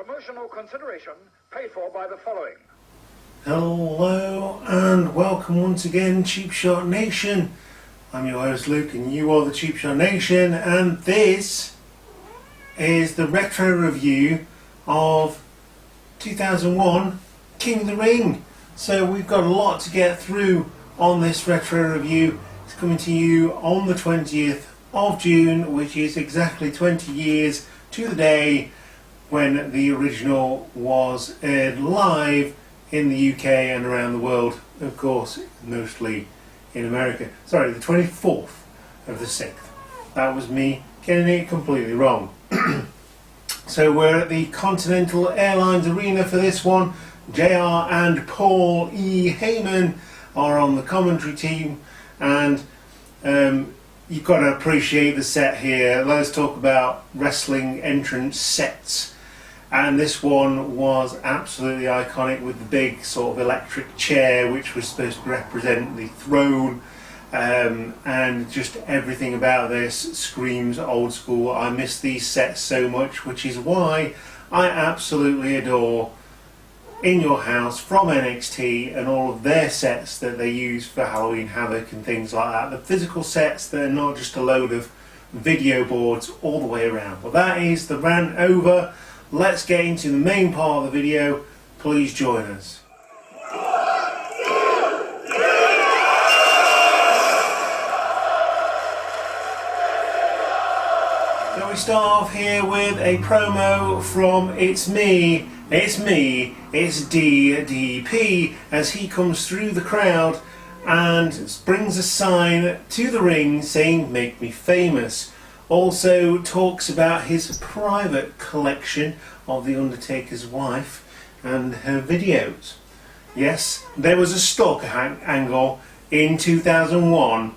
Promotional consideration paid for by the following. Hello and welcome once again, Cheap Shot Nation. I'm your host Luke and you are the Cheap Shot Nation, and this is the retro review of 2001 King of the Ring. So we've got a lot to get through on this retro review. It's coming to you on the 20th of June, which is exactly 20 years to the day when the original was aired live in the UK and around the world, of course, mostly in America. Sorry, the 24th of the 6th. That was me getting it completely wrong. So we're at the Continental Airlines Arena for this one. JR and Paul E. Heyman are on the commentary team, and you've got to appreciate the set here. Let's talk about wrestling entrance sets. And this one was absolutely iconic with the big sort of electric chair which was supposed to represent the throne, and just everything about this screams old school. I miss these sets so much, which is why I absolutely adore In Your House from NXT and all of their sets that they use for Halloween Havoc and things like that. The physical sets that are not just a load of video boards all the way around. Well, that is the rant over. Let's get into the main part of the video. Please join us. So we start off here with a promo from It's DDP, as he comes through the crowd and brings a sign to the ring saying "Make me famous." Also talks about his private collection of The Undertaker's wife and her videos. Yes, there was a stalker angle in 2001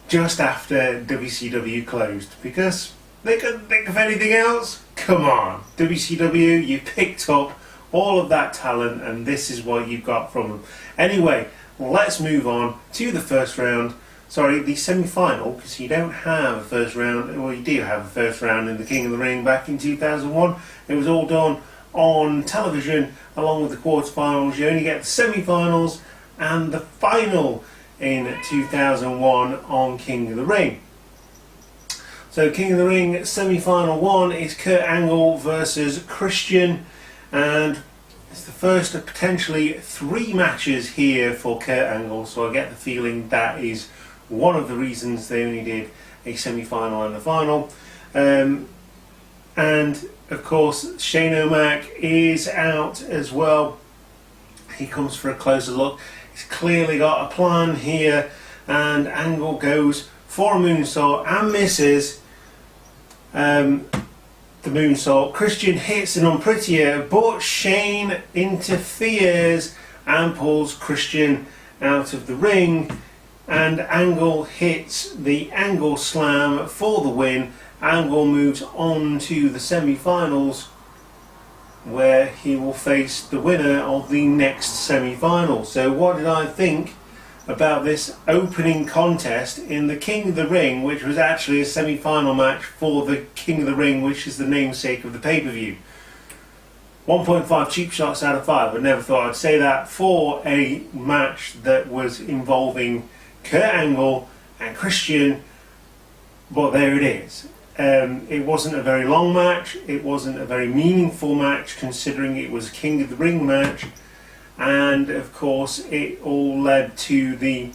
just after WCW closed, because they couldn't think of anything else. Come on, WCW, you picked up all of that talent and this is what you got from them. Anyway, let's move on to the first round. Sorry, the semi-final, because you don't have a first round. Well, you do have a first round in the King of the Ring back in 2001. It was all done on television along with the quarterfinals. You only get the semi-finals and the final in 2001 on King of the Ring. So King of the Ring semi-final 1 is Kurt Angle versus Christian, and it's the first of potentially 3 matches here for Kurt Angle, so I get the feeling that is one of the reasons they only did a semi-final and a final. And of course Shane O'Mac is out as well. He comes for a closer look. He's clearly got a plan here, and Angle goes for a moonsault and misses the moonsault. Christian hits an unprettier, but Shane interferes and pulls Christian out of the ring, and Angle hits the Angle Slam for the win. Angle moves on to the semi-finals, where he will face the winner of the next semi-final. So what did I think about this opening contest in the King of the Ring, which was actually a semi-final match for the King of the Ring, which is the namesake of the pay-per-view? 1.5 cheap shots out of 5. I never thought I'd say that for a match that was involving Kurt Angle and Christian, but there it is. It wasn't a very long match. It wasn't a very meaningful match, considering it was a King of the Ring match. And of course it all led to the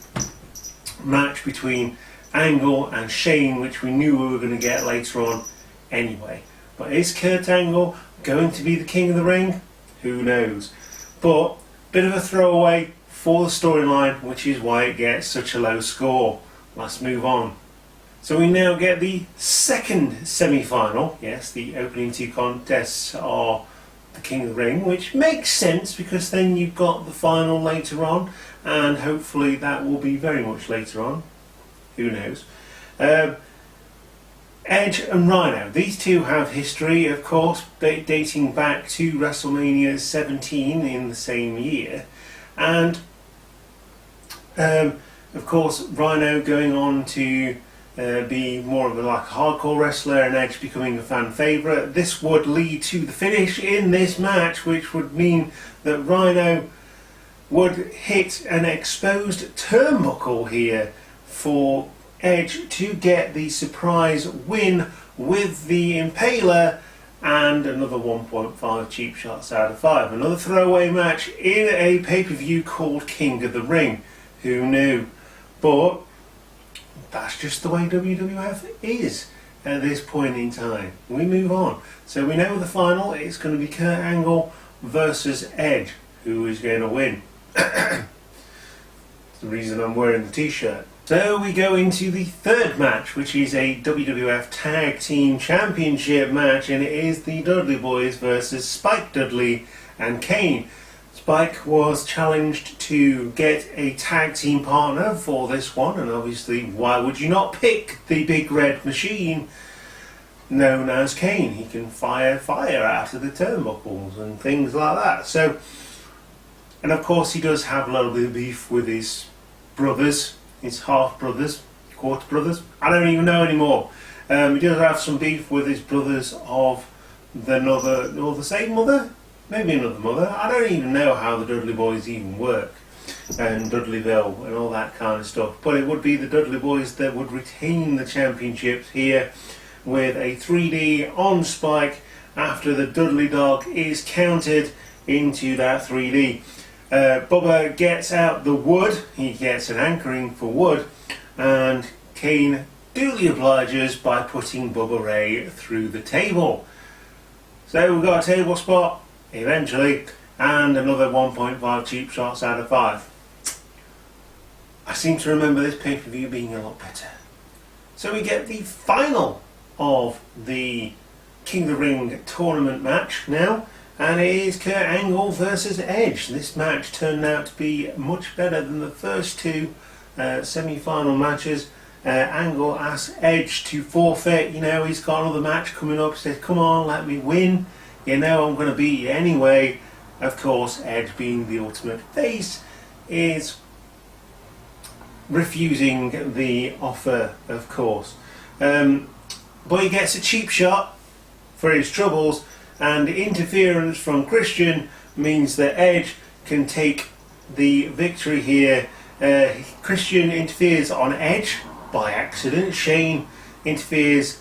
match between Angle and Shane, which we knew we were going to get later on anyway. But is Kurt Angle going to be the King of the Ring? Who knows? But bit of a throwaway for the storyline, which is why it gets such a low score. Let's move on. So we now get the second semi-final. Yes, the opening 2 contests are the King of the Ring, which makes sense because then you've got the final later on, and hopefully that will be very much later on. Who knows? Edge and Rhino. These two have history, of course, dating back to WrestleMania 17 in the same year. And, of course, Rhino going on to be more of a hardcore wrestler, and Edge becoming a fan favourite. This would lead to the finish in this match, which would mean that Rhino would hit an exposed turnbuckle here for Edge to get the surprise win with the Impaler and another 1.5 cheap shots out of 5. Another throwaway match in a pay-per-view called King of the Ring. Who knew? But that's just the way WWF is at this point in time. We move on. So we know the final is going to be Kurt Angle versus Edge. Who is going to win? That's the reason I'm wearing the t-shirt. So we go into the third match, which is a WWF Tag Team Championship match, and it is the Dudley Boys versus Spike Dudley and Kane. Spike was challenged to get a tag team partner for this one, and obviously why would you not pick the big red machine known as Kane? He can fire out of the turnbuckles and things like that. So, and of course he does have a little bit of beef with his brothers, his half brothers, quarter brothers, I don't even know anymore. He does have some beef with his brothers of the same mother. Maybe another mother. I don't even know how the Dudley Boys even work, and Dudleyville and all that kind of stuff. But it would be the Dudley Boys that would retain the championships here with a 3D on Spike after the Dudley Dog is counted into that 3D. Bubba gets out the wood. He gets an anchoring for wood, and Kane duly obliges by putting Bubba Ray through the table. So we've got a table spot eventually, and another 1.5 cheap shots out of 5. I seem to remember this pay-per-view being a lot better. So we get the final of the King of the Ring tournament match now, and it is Kurt Angle versus Edge. This match turned out to be much better than the first two semi-final matches. Angle asks Edge to forfeit. You know, he's got another match coming up. He says, come on, let me win. You know I'm going to beat you anyway. Of course, Edge, being the ultimate face, is refusing the offer, of course. But he gets a cheap shot for his troubles, and interference from Christian means that Edge can take the victory here. Christian interferes on Edge by accident. Shane interferes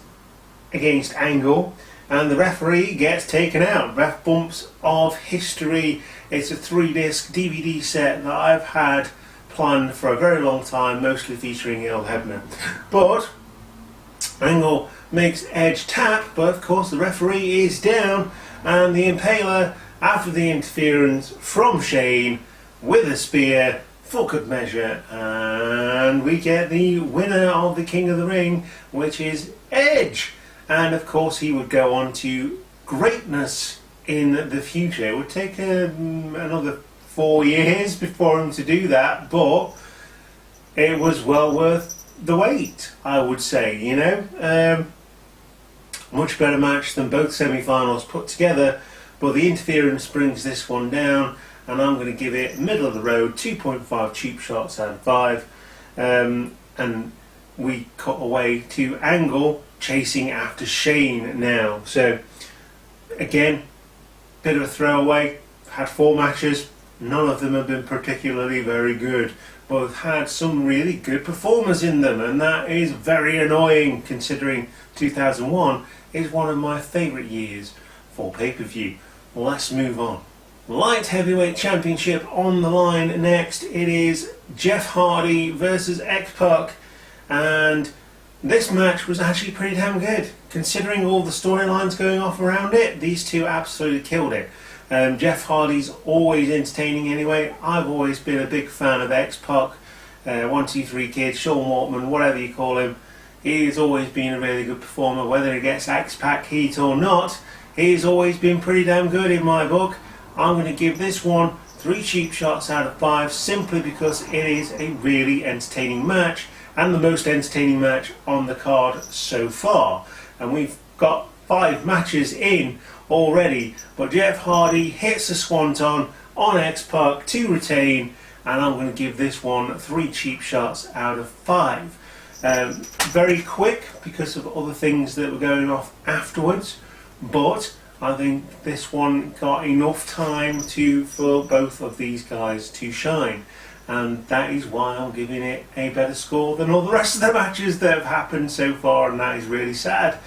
against Angle, and the referee gets taken out. Ref Bumps of History. It's a 3-disc DVD set that I've had planned for a very long time, mostly featuring Earl Hebner. But Angle makes Edge tap, but of course the referee is down, and the Impaler, after the interference from Shane with a spear for good measure, and we get the winner of the King of the Ring, which is Edge. And of course he would go on to greatness in the future. It would take another 4 years before him to do that, but it was well worth the wait, I would say, you know. Much better match than both semi-finals put together, but the interference brings this one down, and I'm going to give it middle of the road, 2.5 cheap shots out of 5. And we cut away to Angle chasing after Shane now. So again, bit of a throwaway. Had 4 matches, none of them have been particularly very good. Both had some really good performers in them, and that is very annoying considering 2001 is one of my favourite years for pay-per-view. Let's move on. Light Heavyweight Championship on the line next. It is Jeff Hardy versus XPac, and this match was actually pretty damn good. Considering all the storylines going off around it, these two absolutely killed it. Jeff Hardy's always entertaining anyway. I've always been a big fan of XPac, 123 Kid, Sean Waltman, whatever you call him. He's always been a really good performer, whether he gets XPac heat or not. He's always been pretty damn good in my book. I'm going to give this one 3 cheap shots out of 5, simply because it is a really entertaining match, and the most entertaining match on the card so far. And we've got 5 matches in already, but Jeff Hardy hits a swanton on XPac to retain, and I'm going to give this one 3 cheap shots out of 5. Very quick because of other things that were going off afterwards, but I think this one got enough time for both of these guys to shine, and that is why I'm giving it a better score than all the rest of the matches that have happened so far, and that is really sad,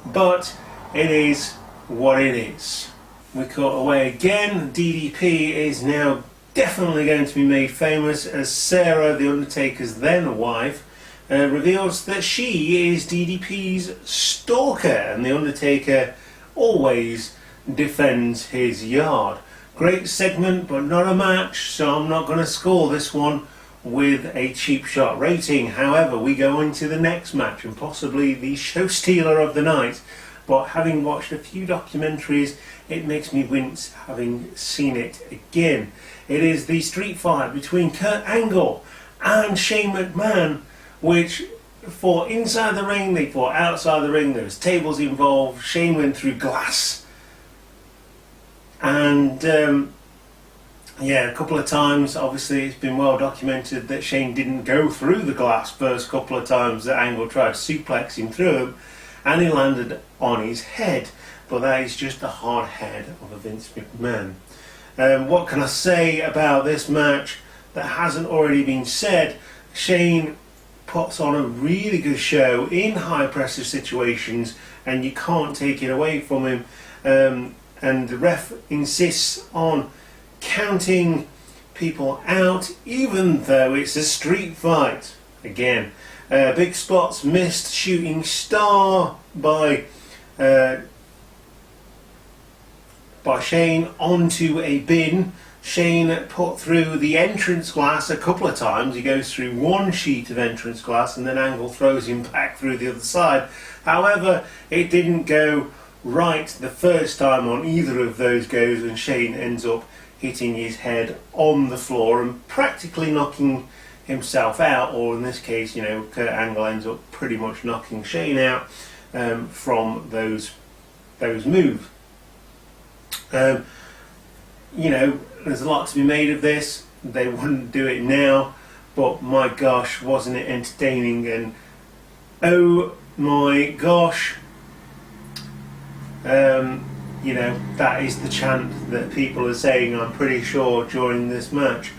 but it is what it is. We cut away again. DDP is now definitely going to be made famous as Sarah, the Undertaker's then wife, reveals that she is DDP's stalker, and the Undertaker always defends his yard. Great segment, but not a match, so I'm not going to score this one with a cheap shot rating. However, we go into the next match, and possibly the show stealer of the night, but having watched a few documentaries, it makes me wince having seen it again. It is the street fight between Kurt Angle and Shane McMahon, which fought inside the ring, they fought outside the ring, there was tables involved, Shane went through glass, and a couple of times, obviously it's been well documented that Shane didn't go through the glass first couple of times that Angle tried to suplex him through him, and he landed on his head, but that is just the hard head of a Vince McMahon. What can I say about this match that hasn't already been said? Shane puts on a really good show in high pressure situations, and you can't take it away from him, and the ref insists on counting people out even though it's a street fight. Again, big spots missed, shooting star by Shane onto a bin. Shane put through the entrance glass a couple of times. He goes through one sheet of entrance glass and then Angle throws him back through the other side. However, it didn't go right the first time on either of those goes, and Shane ends up hitting his head on the floor and practically knocking himself out, or in this case, Kurt Angle ends up pretty much knocking Shane out from those moves. There's a lot to be made of this. They wouldn't do it now, but my gosh, wasn't it entertaining, and oh my gosh, that is the chant that people are saying, I'm pretty sure, during this match.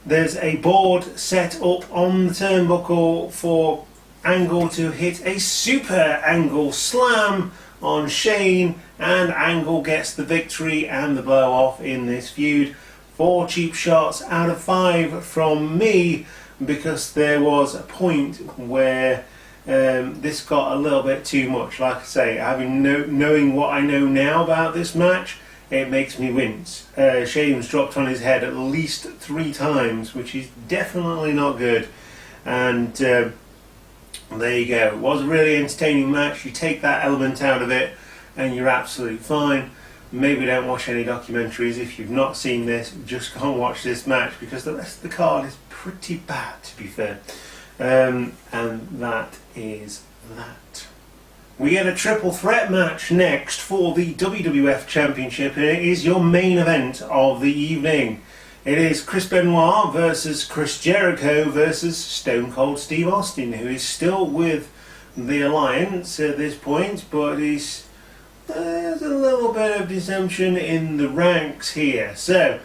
There's a board set up on the turnbuckle for Angle to hit a super angle slam on Shane, and Angle gets the victory and the blow off in this feud. 4 cheap shots out of 5 from me, because there was a point where this got a little bit too much. Like I say, knowing what I know now about this match, it makes me wince. Shane was dropped on his head at least 3 times, which is definitely not good, and there you go. It was a really entertaining match. You take that element out of it and you're absolutely fine. Maybe don't watch any documentaries. If you've not seen this, just go and watch this match, because the rest of the card is pretty bad, to be fair. And that is that. We get a triple threat match next for the WWF Championship, and it is your main event of the evening. It is Chris Benoit versus Chris Jericho versus Stone Cold Steve Austin, who is still with the Alliance at this point, but there's a little bit of dissension in the ranks here. So,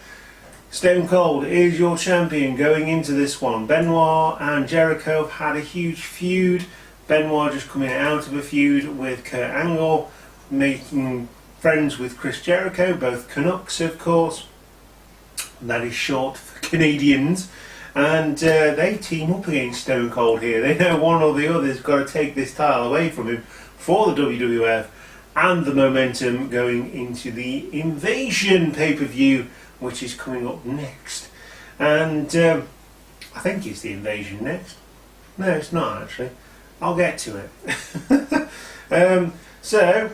Stone Cold is your champion going into this one. Benoit and Jericho have had a huge feud. Benoit just coming out of a feud with Kurt Angle, making friends with Chris Jericho, both Canucks of course. That is short for Canadians, and they team up against Stone Cold here. They know one or the other's got to take this title away from him for the WWF, and the momentum going into the Invasion pay-per-view, which is coming up next. And I think it's the Invasion next. No, it's not actually. I'll get to it. So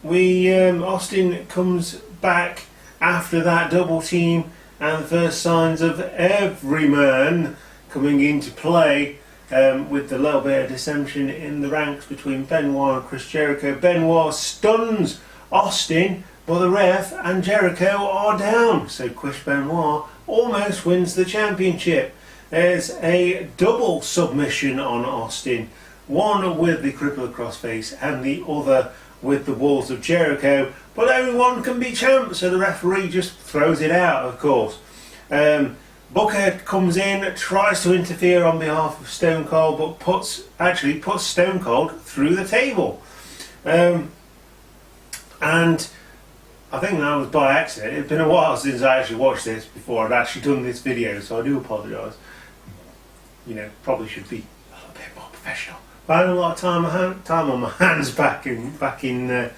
Austin comes back after that double team, and the first signs of Everyman coming into play, with a little bit of dissension in the ranks between Benoit and Chris Jericho. Benoit stuns Austin, but the ref and Jericho are down, so Chris Benoit almost wins the championship. There's a double submission on Austin, one with the cripple crossface and the other with the Walls of Jericho, but only one can be champ, so the referee just throws it out, of course. Booker comes in, tries to interfere on behalf of Stone Cold, but puts Stone Cold through the table. And I think that was by accident. It's been a while since I actually watched this before I'd actually done this video, so I do apologise. You know, probably should be a little bit more professional. I had a lot of time on my hands back in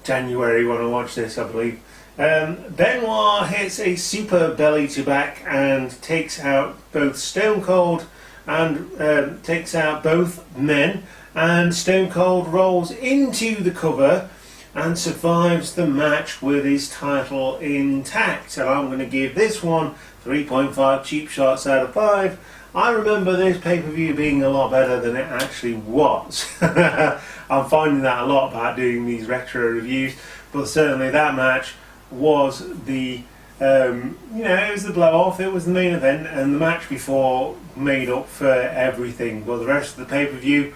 January when I watched this, I believe. Benoit hits a super belly to back and takes out both Stone Cold and takes out both men, and Stone Cold rolls into the cover and survives the match with his title intact. And I'm going to give this one 3.5 cheap shots out of 5. I remember this pay-per-view being a lot better than it actually was. I'm finding that a lot about doing these retro reviews, but certainly that match was the, it was the blow-off, it was the main event, and the match before made up for everything. Well, the rest of the pay-per-view,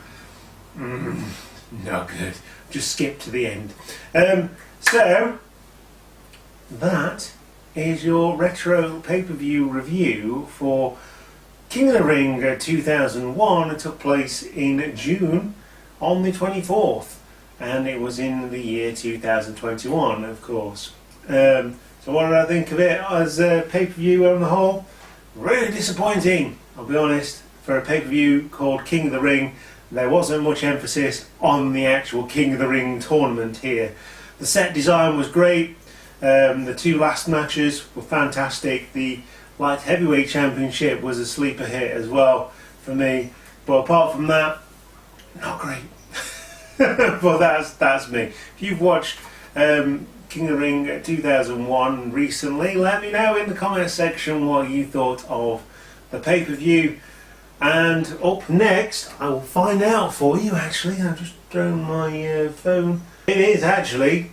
not good. Just skip to the end. So, that is your retro pay-per-view review for King of the Ring 2001. It took place in June on the 24th, and it was in the year 2021, of course. So what did I think of it as a pay-per-view on the whole? Really disappointing, I'll be honest. For a pay-per-view called King of the Ring, there wasn't much emphasis on the actual King of the Ring tournament here. The set design was great. The two last matches were fantastic. The Light Heavyweight Championship was a sleeper hit as well for me. But apart from that, not great. But that's me. If you've watched King of the Ring 2001 recently, let me know in the comment section what you thought of the pay-per-view. And up next, I will find out for you actually. I've just thrown my phone. It is actually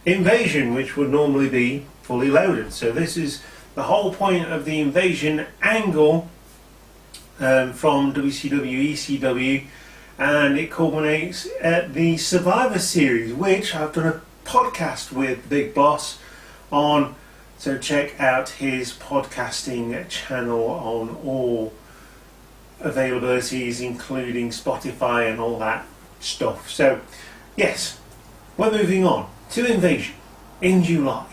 Invasion, which would normally be fully loaded. So this is the whole point of the Invasion angle from WCW, ECW, and it culminates at the Survivor Series, which I've done a podcast with Big Boss on. So check out his podcasting channel on all availabilities, including Spotify and all that stuff. So yes, we're moving on to Invasion in July.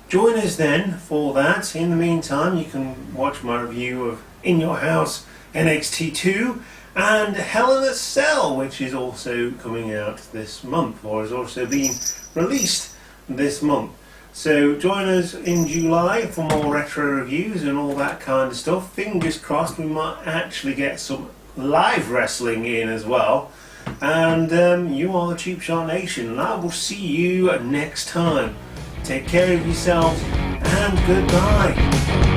Join us then for that. In the meantime, you can watch my review of In Your House NXT2 and Hell in a Cell, which is also coming out this month, or has also been released this month. So join us in July for more retro reviews and all that kind of stuff. Fingers crossed we might actually get some live wrestling in as well. And you are the Cheap Shot Nation, and I will see you next time. Take care of yourselves and goodbye.